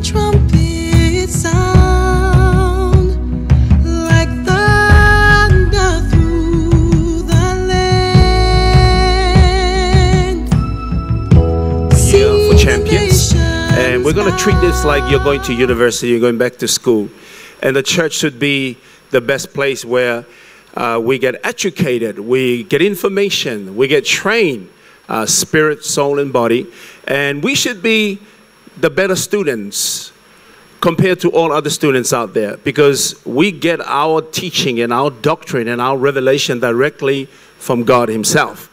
trumpet sound like thunder through the land. Here for champions, and we're going to treat this like you're going to university, you're going back to school, and the church should be the best place where we get educated, we get information, we get trained, spirit, soul, and body, and we should be the better students compared to all other students out there, because we get our teaching and our doctrine and our revelation directly from God himself.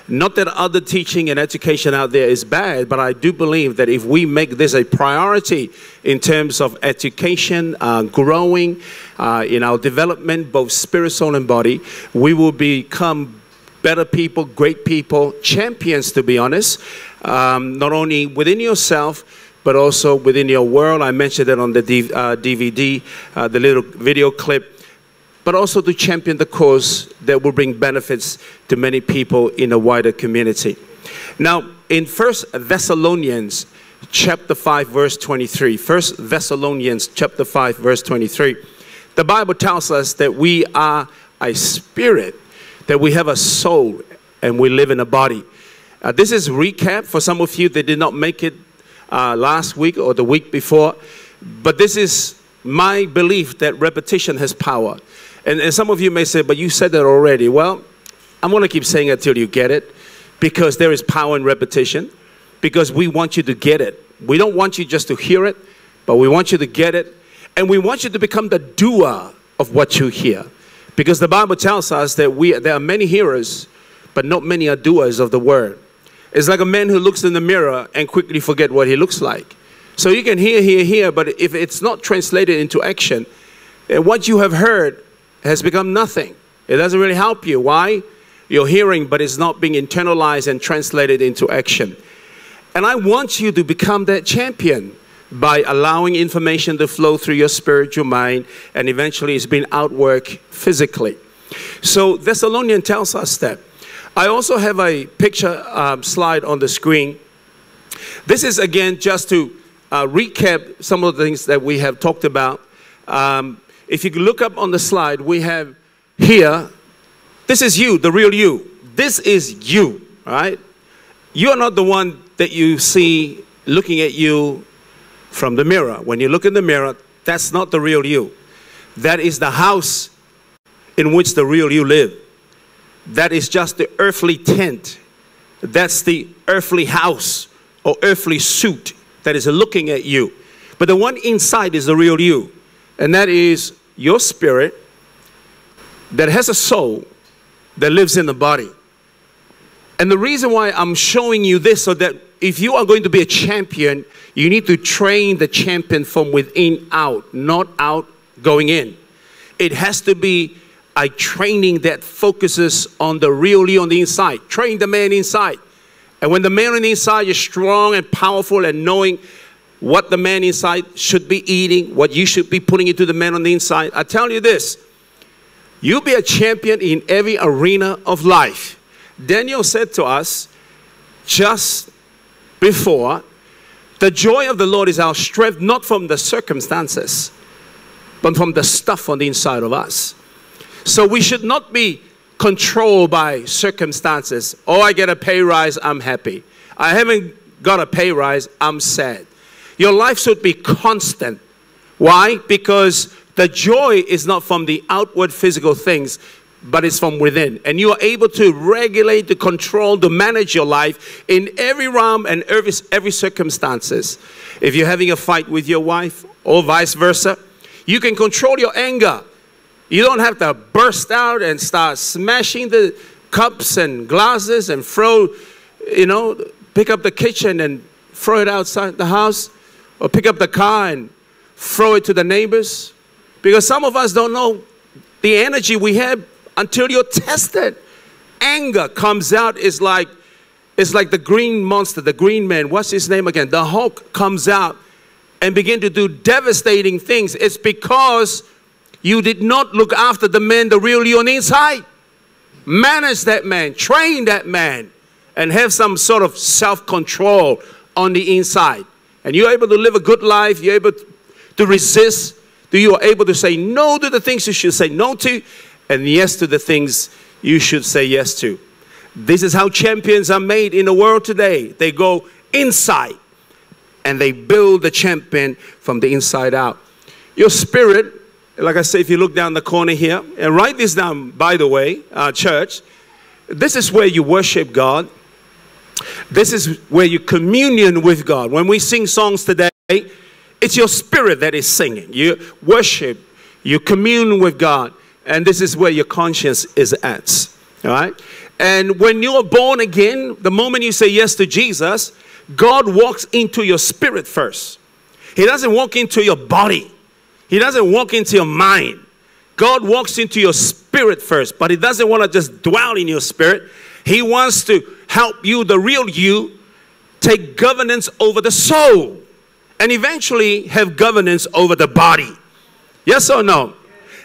Not that other teaching and education out there is bad, but I do believe that if we make this a priority in terms of education, growing in our development, both spirit, soul, and body, we will become better people, great people, champions, to be honest, not only within yourself, but also within your world. I mentioned it on the DVD, the little video clip, but also to champion the cause that will bring benefits to many people in a wider community. Now, in 1 Thessalonians chapter 5, verse 23, 1 Thessalonians chapter 5, verse 23, the Bible tells us that we are a spirit, that we have a soul, and we live in a body. This is recap for some of you that did not make it last week or the week before, but this is my belief that repetition has power. And some of you may say, but you said that already. Well, I'm going to keep saying it till you get it, because there is power in repetition, because we want you to get it. We don't want you just to hear it, but we want you to get it, and we want you to become the doer of what you hear. Because the Bible tells us that there are many hearers, but not many are doers of the word. It's like a man who looks in the mirror and quickly forget what he looks like. So you can hear, but if it's not translated into action, what you have heard has become nothing. It doesn't really help you. Why? You're hearing, but it's not being internalized and translated into action. And I want you to become that champion by allowing information to flow through your spiritual mind, and eventually it's being outworked physically. So Thessalonians tells us that. I also have a picture slide on the screen. This is, again, just to recap some of the things that we have talked about. If you look up on the slide, we have here, this is you, the real you. This is you, all right? You are not the one that you see looking at you from the mirror. When you look in the mirror, that's not the real you. That is the house in which the real you live. That is just the earthly tent. That's the earthly house or earthly suit that is looking at you. But the one inside is the real you. And that is your spirit that has a soul that lives in the body. And the reason why I'm showing you this, so that if you are going to be a champion, you need to train the champion from within out, not out going in. It has to be a training that focuses on the real you on the inside. Train the man inside. And when the man on the inside is strong and powerful and knowing what the man inside should be eating, what you should be putting into the man on the inside, I tell you this, you'll be a champion in every arena of life. Daniel said to us just before, the joy of the Lord is our strength, not from the circumstances, but from the stuff on the inside of us. So we should not be controlled by circumstances. Oh, I get a pay rise, I'm happy. I haven't got a pay rise, I'm sad. Your life should be constant. Why? Because the joy is not from the outward physical things, but it's from within. And you are able to regulate, to control, to manage your life in every realm and every circumstances. If you're having a fight with your wife or vice versa, you can control your anger. You don't have to burst out and start smashing the cups and glasses and throw, pick up the kitchen and throw it outside the house, or pick up the car and throw it to the neighbors. Because some of us don't know the energy we have until you're tested. Anger comes out, it's like the green monster, the green man. What's his name again? The Hulk comes out and begin to do devastating things. It's because you did not look after the man, the real you on the inside. Manage that man, train that man, and have some sort of self-control on the inside. And you're able to live a good life. You're able to resist. You are able to say no to the things you should say no to, and yes to the things you should say yes to. This is how champions are made in the world today. They go inside, and they build the champion from the inside out. Your spirit, like I say, if you look down the corner here, and write this down, by the way, church, this is where you worship God. This is where you communion with God. When we sing songs today, it's your spirit that is singing. You worship, you commune with God, and this is where your conscience is at. All right? And when you are born again, the moment you say yes to Jesus, God walks into your spirit first. He doesn't walk into your body. He doesn't walk into your mind. God walks into your spirit first, but He doesn't want to just dwell in your spirit. He wants to help you, the real you, take governance over the soul and eventually have governance over the body. Yes or no?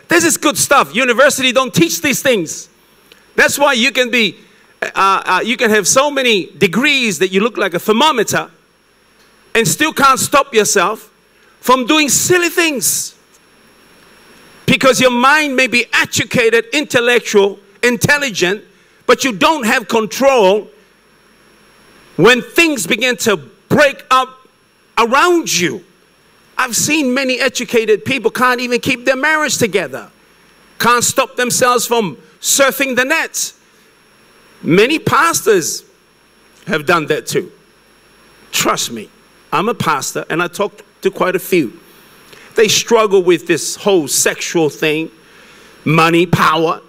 This is good stuff. University don't teach these things. That's why you can be, you can have so many degrees that you look like a thermometer and still can't stop yourself from doing silly things. Because your mind may be educated, intellectual, intelligent, but you don't have control when things begin to break up around you. I've seen many educated people can't even keep their marriage together. Can't stop themselves from surfing the net. Many pastors have done that too. Trust me, I'm a pastor and I talk to quite a few. They struggle with this whole sexual thing, money, power.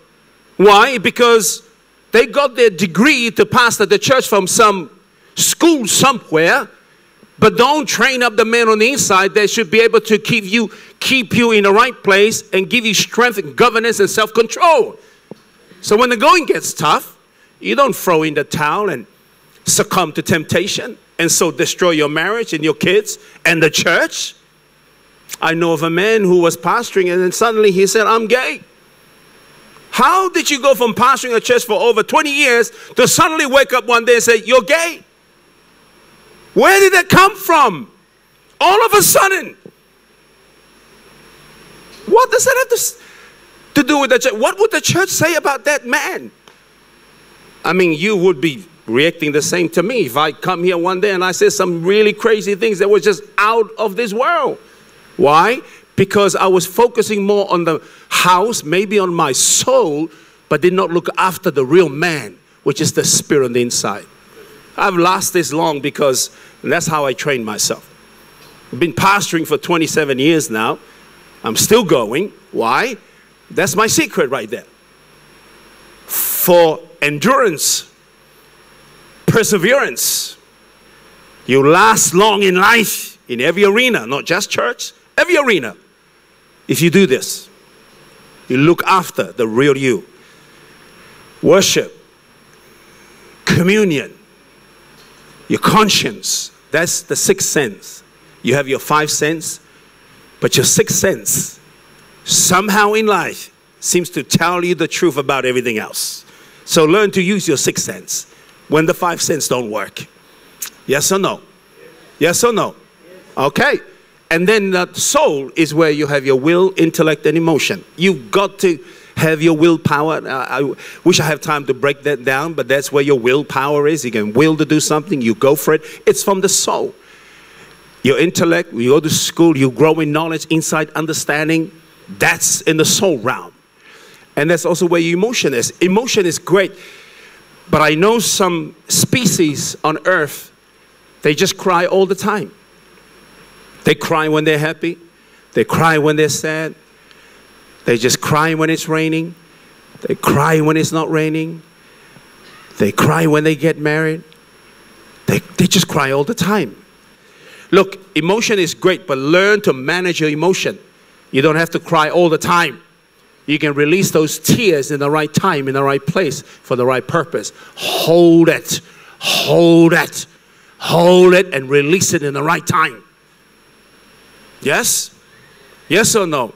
Why? Because they got their degree to pastor the church from some school somewhere, but don't train up the man on the inside that should be able to keep you in the right place and give you strength and governance and self-control. So when the going gets tough, you don't throw in the towel and succumb to temptation and so destroy your marriage and your kids and the church. I know of a man who was pastoring and then suddenly he said, I'm gay. How did you go from pastoring a church for over 20 years to suddenly wake up one day and say, you're gay? Where did that come from? All of a sudden. What does that have to do with the church? What would the church say about that man? I mean, you would be reacting the same to me if I come here one day and I say some really crazy things that were just out of this world. Why? Because I was focusing more on the house, maybe on my soul, but did not look after the real man, which is the spirit on the inside. I've lasted this long because that's how I trained myself. I've been pastoring for 27 years now. I'm still going. Why? That's my secret right there. For endurance, perseverance, you last long in life in every arena, not just church, every arena. If you do this, you look after the real you. Worship, communion, your conscience, that's the sixth sense. You have your five sense, but your sixth sense somehow in life seems to tell you the truth about everything else. So learn to use your sixth sense when the five sense don't work. Yes or no? Yes or no? Okay. And then the soul is where you have your will, intellect, and emotion. You've got to have your willpower. I wish I have time to break that down, but that's where your willpower is. You can will to do something, you go for it. It's from the soul. Your intellect, you go to school, you grow in knowledge, insight, understanding. That's in the soul realm. And that's also where your emotion is. Emotion is great, but I know some species on earth, they just cry all the time. They cry when they're happy. They cry when they're sad. They just cry when it's raining. They cry when it's not raining. They cry when they get married. They just cry all the time. Look, emotion is great, but learn to manage your emotion. You don't have to cry all the time. You can release those tears in the right time, in the right place, for the right purpose. Hold it. Hold it. Hold it and release it in the right time. Yes? Yes or no?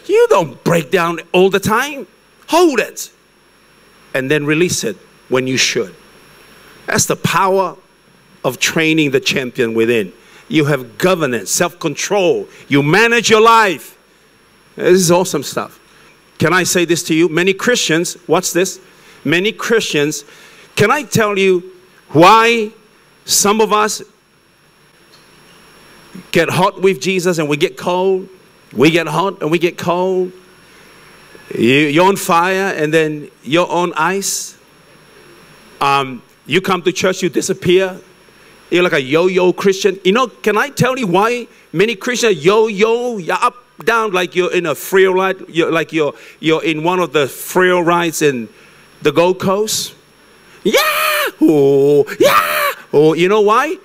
You don't break down all the time. Hold it. And then release it when you should. That's the power of training the champion within. You have governance, self-control. You manage your life. This is awesome stuff. Can I say this to you? Many Christians, watch this. Many Christians, can I tell you why some of us get hot with Jesus and we get cold? We get hot and we get cold. You're on fire and then you're on ice. You come to church, you disappear. You're like a yo-yo Christian. You know, can I tell you why many Christians yo-yo, you're up, down, like you're in a thrill ride, you're in one of the thrill rides in the Gold Coast? Yeah! Oh, yeah! Oh, you know why?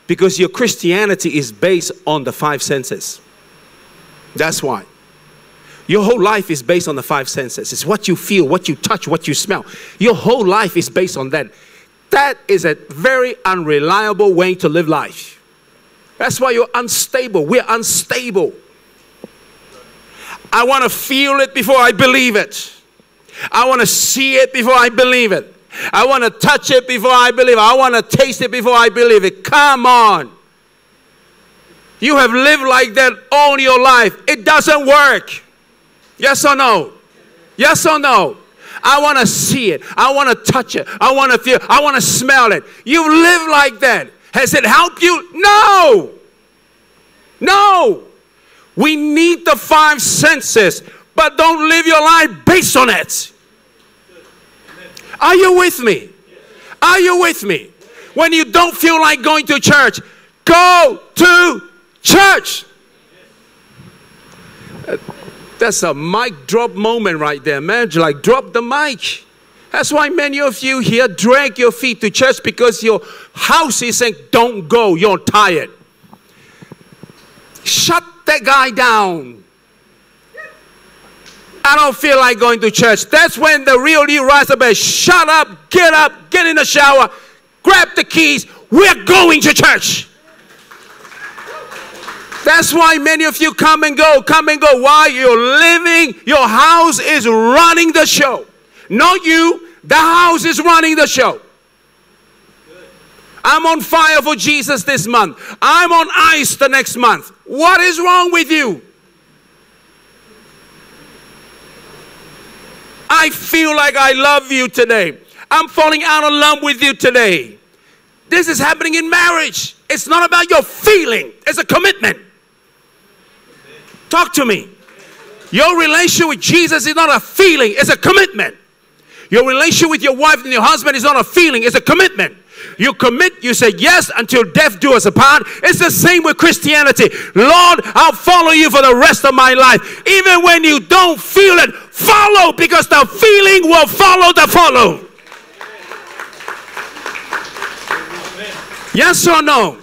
Because your Christianity is based on the 5 senses. That's why. Your whole life is based on the 5 senses. It's what you feel, what you touch, what you smell. Your whole life is based on that. That is a very unreliable way to live life. That's why you're unstable. We're unstable. I want to feel it before I believe it. I want to see it before I believe it. I want to touch it before I believe it. I want to taste it before I believe it. Come on. You have lived like that all your life. It doesn't work. Yes or no? Yes or no? I want to see it. I want to touch it. I want to feel it. I want to smell it. You live like that. Has it helped you? No. No. We need the 5 senses, but don't live your life based on it. Are you with me? Are you with me? When you don't feel like going to church, go to church. That's a mic drop moment right there, man. Like, drop the mic. That's why many of you here drag your feet to church, because your house is saying, don't go, you're tired. Shut that guy down. I don't feel like going to church. That's when the real you rise up and shut up, get in the shower, grab the keys. We're going to church. That's why many of you come and go. While you're living, your house is running the show. Not you, the house is running the show. I'm on fire for Jesus this month. I'm on ice the next month. What is wrong with you? I feel like I love you today. I'm falling out of love with you today. This is happening in marriage. It's not about your feeling. It's a commitment. Talk to me. Your relationship with Jesus is not a feeling. It's a commitment. Your relationship with your wife and your husband is not a feeling. It's a commitment. You commit, you say yes until death do us apart. It's the same with Christianity. Lord, I'll follow you for the rest of my life. Even when you don't feel it, follow, because the feeling will follow the follow. Yes or no?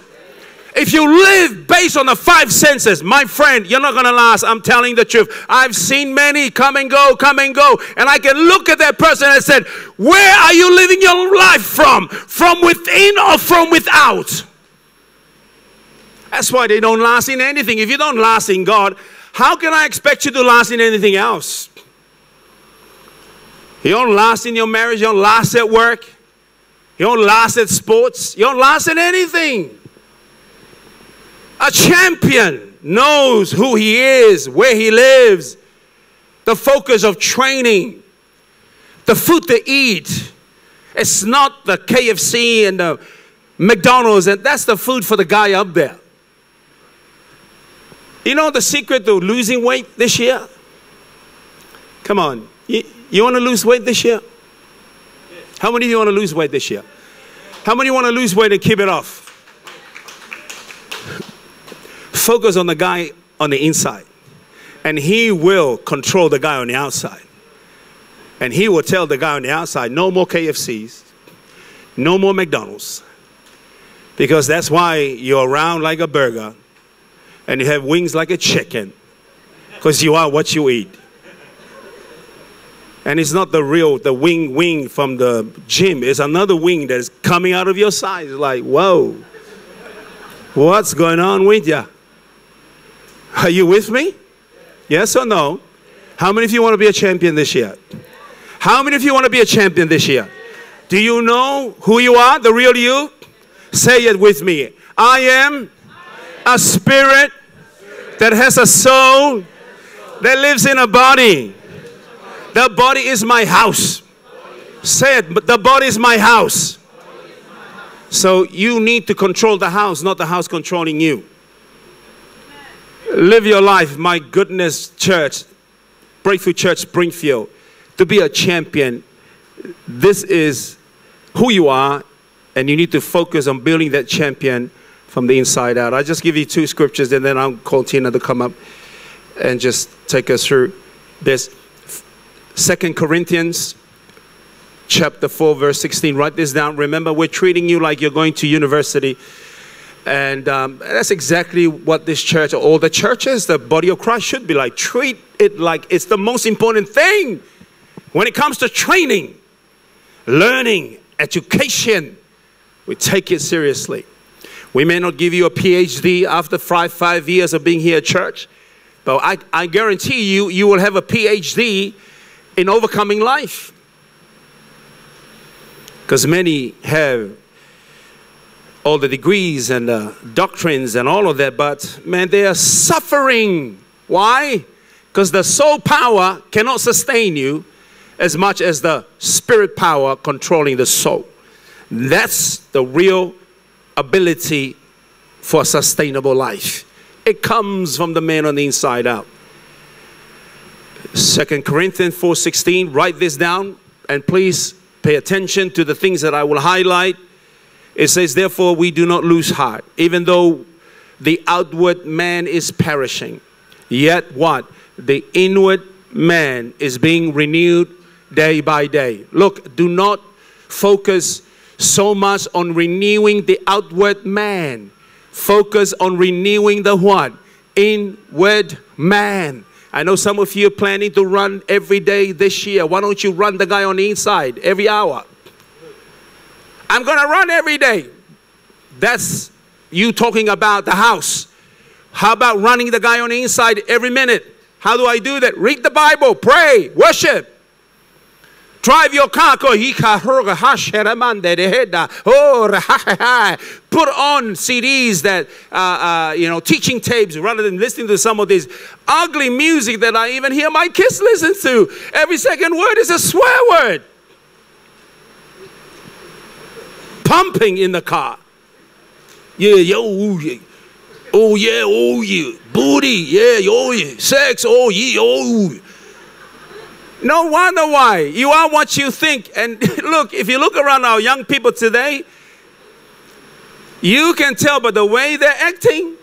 If you live based on the 5 senses, my friend, you're not going to last. I'm telling the truth. I've seen many come and go. And I can look at that person and say, where are you living your life from? From within or from without? That's why they don't last in anything. If you don't last in God, how can I expect you to last in anything else? You don't last in your marriage. You don't last at work. You don't last at sports. You don't last in anything. A champion knows who he is, where he lives, the focus of training, the food to eat. It's not the KFC and the McDonald's, and that's the food for the guy up there. You know the secret to losing weight this year? Come on. You want to lose weight this year? How many of you want to lose weight this year? How many want to lose weight and keep it off? Focus on the guy on the inside, and he will control the guy on the outside. And he will tell the guy on the outside, no more KFCs, no more McDonald's, because that's why you're round like a burger and you have wings like a chicken, because you are what you eat. And it's not the wing from the gym. It's another wing that is coming out of your side. It's like, whoa, what's going on with you? Are you with me? Yes or no? How many of you want to be a champion this year? How many of you want to be a champion this year? Do you know who you are, the real you? Say it with me. I am A spirit that has a soul that lives in a body. The body is my house. Say it, but the body is my house. So you need to control the house, not the house controlling you. Live your life, my goodness, church, Breakthrough Church Springfield, to be a champion. This is who you are, and you need to focus on building that champion from the inside out. I'll just give you 2 scriptures, and then I'll call Tina to come up and just take us through this. 2 Corinthians chapter 4, verse 16. Write this down. Remember, we're treating you like you're going to university. And that's exactly what this church, or all the churches, the body of Christ should be like. Treat it like it's the most important thing when it comes to training, learning, education. We take it seriously. We may not give you a PhD after 5 years of being here at church, but I guarantee you, you will have a PhD in overcoming life. Because many have all the degrees and the doctrines and all of that, but man, they are suffering. Why? Because the soul power cannot sustain you as much as the spirit power controlling the soul. That's the real ability for a sustainable life. It comes from the man on the inside out. 2 Corinthians 4:16, write this down, and please pay attention to the things that I will highlight. It says, therefore, we do not lose heart, even though the outward man is perishing. Yet what? The inward man is being renewed day by day. Look, do not focus so much on renewing the outward man. Focus on renewing the what? Inward man. I know some of you are planning to run every day this year. Why don't you run the guy on the inside every hour? I'm going to run every day. That's you talking about the house. How about running the guy on the inside every minute? How do I do that? Read the Bible, pray, worship. Drive your car. Put on CDs that, you know, teaching tapes, rather than listening to some of this ugly music that I even hear my kids listen to. Every second word is a swear word. Pumping in the car. Yeah, yo, oh yeah, oh yeah, booty, yeah, oh yeah, sex, oh yeah, oh. No wonder why. You are what you think. And look, if you look around our young people today, you can tell by the way they're acting.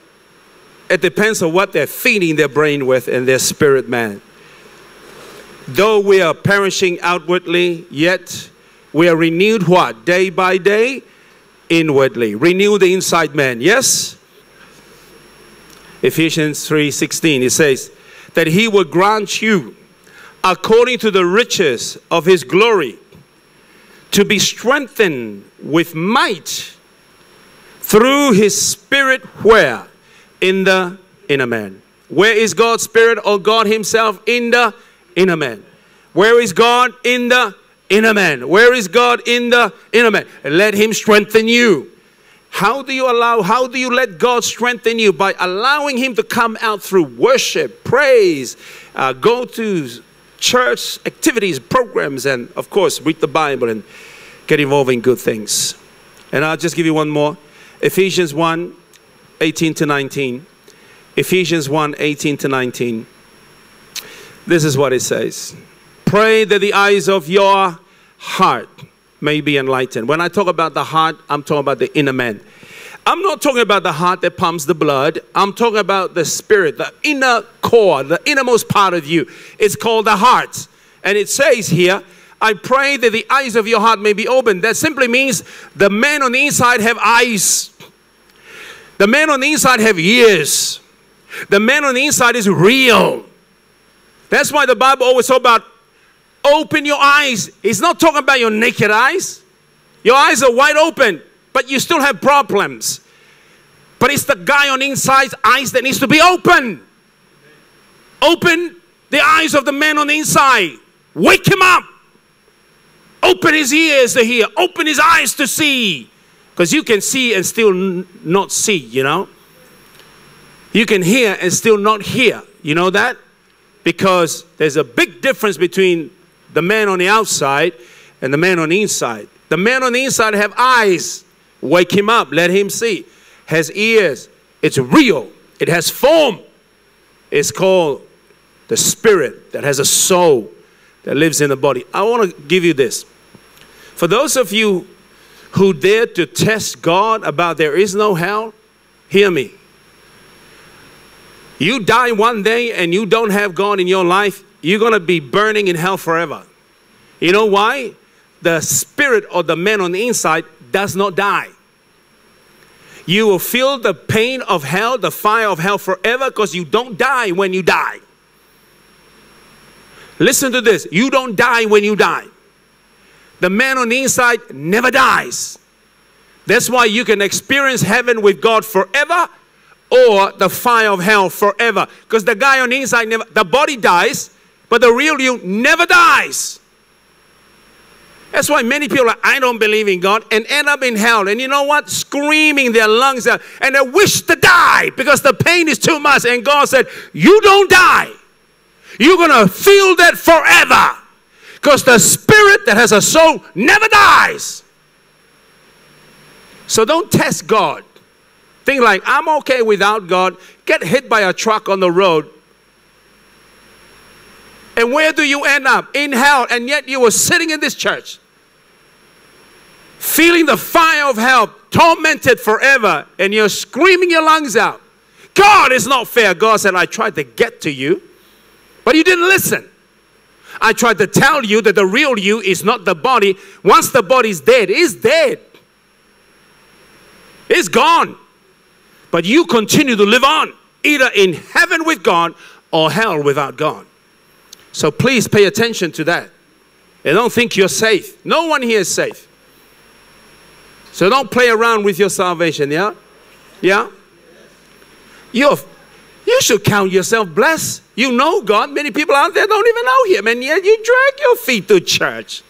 It depends on what they're feeding their brain with and their spirit man. Though we are perishing outwardly, yet we are renewed what? Day by day? Inwardly. Renew the inside man. Yes? Ephesians 3:16, it says that he will grant you, according to the riches of his glory, to be strengthened with might through his spirit, where? In the inner man. Where is God's spirit, or God himself? In the inner man. Where is God? In the inner man. Where is God? In the inner man. Let him strengthen you. How do you let God strengthen you? By allowing him to come out through worship, praise, go to church activities, programs, and of course read the Bible and get involved in good things. And I'll just give you one more. Ephesians 1:18-19. Ephesians 1:18-19. This is what it says. Pray that the eyes of your heart may be enlightened. When I talk about the heart, I'm talking about the inner man. I'm not talking about the heart that pumps the blood. I'm talking about the spirit, the inner core, the innermost part of you. It's called the heart. And it says here, I pray that the eyes of your heart may be opened. That simply means the man on the inside have eyes. The man on the inside have ears. The man on the inside is real. That's why the Bible always talks about open your eyes. It's not talking about your naked eyes. Your eyes are wide open, but you still have problems. But it's the guy on the inside's eyes that needs to be open. Open the eyes of the man on the inside. Wake him up. Open his ears to hear. Open his eyes to see. Because you can see and still not see, you know. You can hear and still not hear. You know that? Because there's a big difference between the man on the outside and the man on the inside. The man on the inside have eyes. Wake him up. Let him see. Has ears. It's real. It has form. It's called the spirit that has a soul that lives in the body. I want to give you this. For those of you who dare to test God about there is no hell, hear me. You die one day and you don't have God in your life, you're going to be burning in hell forever. You know why? The spirit of the man on the inside does not die. You will feel the pain of hell, the fire of hell forever, because you don't die when you die. Listen to this. You don't die when you die. The man on the inside never dies. That's why you can experience heaven with God forever or the fire of hell forever. Because the guy on the inside, the body dies, but the real you never dies. That's why many people are like, I don't believe in God, and end up in hell. And you know what? Screaming their lungs out. And they wish to die because the pain is too much. And God said, you don't die. You're going to feel that forever. Because the spirit that has a soul never dies. So don't test God. Think like, I'm okay without God. Get hit by a truck on the road. And where do you end up? In hell. And yet you were sitting in this church, feeling the fire of hell, tormented forever. And you're screaming your lungs out. God is not fair. God said, I tried to get to you, but you didn't listen. I tried to tell you that the real you is not the body. Once the body's dead, it's dead. It's gone. But you continue to live on, either in heaven with God or hell without God. So please pay attention to that. And don't think you're safe. No one here is safe. So don't play around with your salvation, yeah? Yeah? You should count yourself blessed. You know God. Many people out there don't even know Him, and yet you drag your feet to church.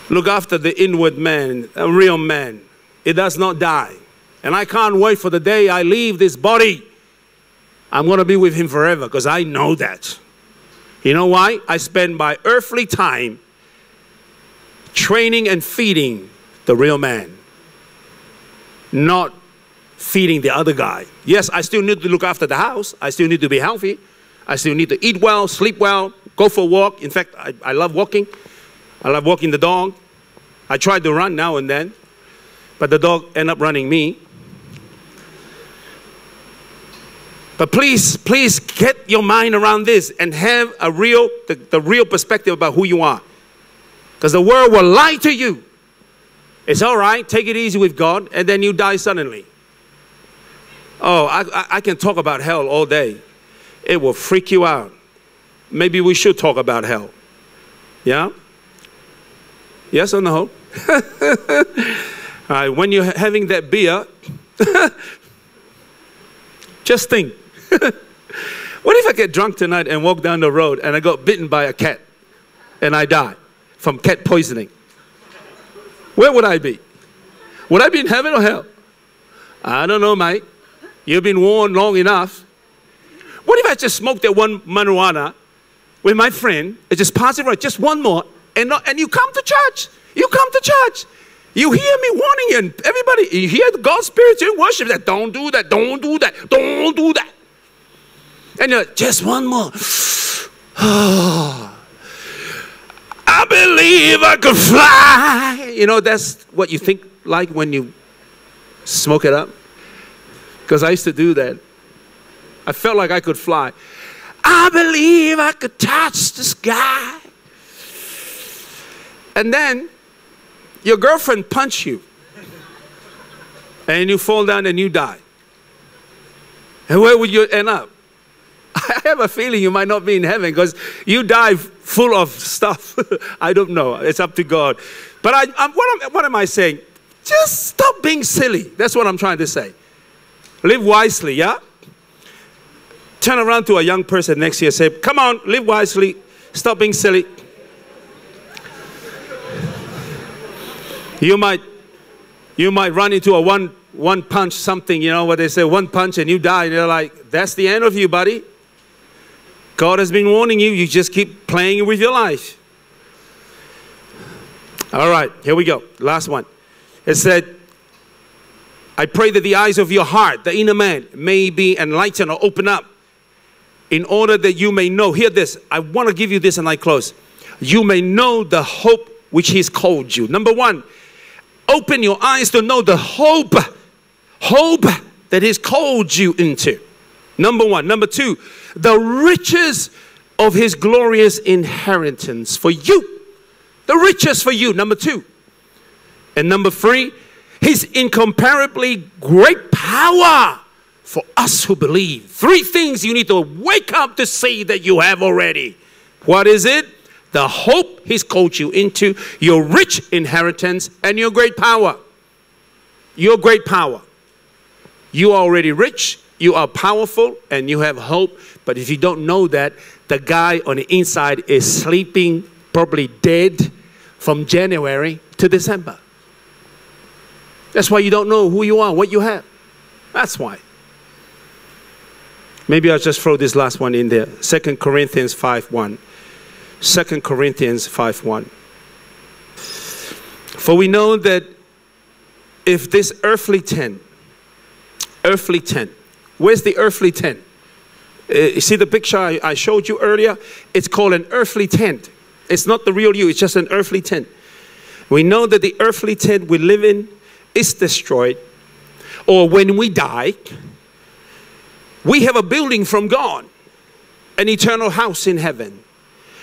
Look after the inward man, a real man. It does not die. And I can't wait for the day I leave this body. I'm going to be with Him forever because I know that. You know why? I spend my earthly time training and feeding the real man, not feeding the other guy. Yes, I still need to look after the house. I still need to be healthy. I still need to eat well, sleep well, go for a walk. In fact, I love walking. I love walking the dog. I try to run now and then, but the dog ends up running me. But please get your mind around this and have a the real perspective about who you are. Because the world will lie to you. It's all right, take it easy with God, and then you die suddenly. Oh, I can talk about hell all day. It will freak you out. Maybe we should talk about hell. Yeah? Yes or no? All right, when you're having that beer, just think. What if I get drunk tonight and walk down the road and I got bitten by a cat and I die from cat poisoning? Where would I be? Would I be in heaven or hell? I don't know, mate. You've been warned long enough. What if I just smoked that one marijuana with my friend and just pass it right, just one more, and you come to church. You come to church. You hear me warning you, and everybody, you hear God's Spirit in worship that don't do that, don't do that, don't do that. And you're like, just one more. I believe I could fly. You know, that's what you think like when you smoke it up. Because I used to do that. I felt like I could fly. I believe I could touch the sky. And then your girlfriend punch you. And you fall down and you die. And where would you end up? I have a feeling you might not be in heaven because you die full of stuff. I don't know. It's up to God. But what am I saying? Just stop being silly. That's what I'm trying to say. Live wisely, yeah? Turn around to a young person next to you and say, come on, live wisely. Stop being silly. You might run into a one punch something, you know what they say, one punch and you die. And they're like, that's the end of you, buddy. God has been warning you. You just keep playing with your life. All right, here we go. Last one. It said, I pray that the eyes of your heart, the inner man, may be enlightened or open up in order that you may know. Hear this. I want to give you this and I close. You may know the hope which he's called you. Number one, open your eyes to know the hope that he's called you into. Number one. Number two, the riches of his glorious inheritance for you. The riches for you. Number two. And number three, his incomparably great power for us who believe. Three things you need to wake up to see that you have already. What is it? The hope he's called you into, your rich inheritance, and your great power. Your great power. You are already rich, you are powerful, and you have hope. But if you don't know that, the guy on the inside is sleeping, probably dead, from January to December. That's why you don't know who you are, what you have. That's why. Maybe I'll just throw this last one in there. 2 Corinthians 5:1. 2 Corinthians 5:1. For we know that if this earthly tent, where's the earthly tent? You see the picture I showed you earlier? It's called an earthly tent. It's not the real you, it's just an earthly tent. We know that the earthly tent we live in is destroyed, or when we die, we have a building from God, an eternal house in heaven,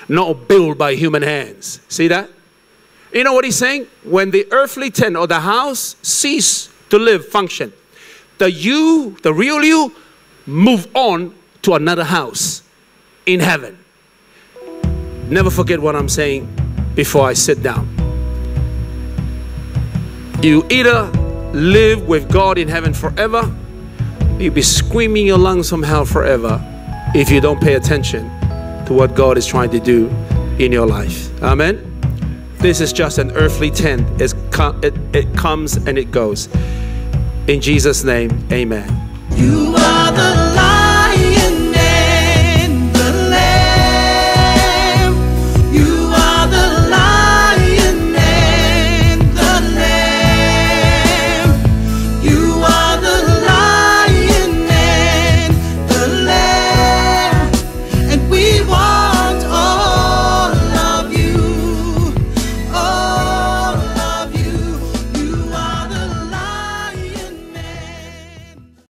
not built by human hands. See that? You know what he's saying? When the earthly tent or the house cease to live, function, the real you, move on to another house in heaven. Never forget what I'm saying before I sit down. You either live with God in heaven forever, you'll be screaming your lungs from hell forever if you don't pay attention to what God is trying to do in your life. Amen? This is just an earthly tent. It comes and it goes. In Jesus' name, amen. You are the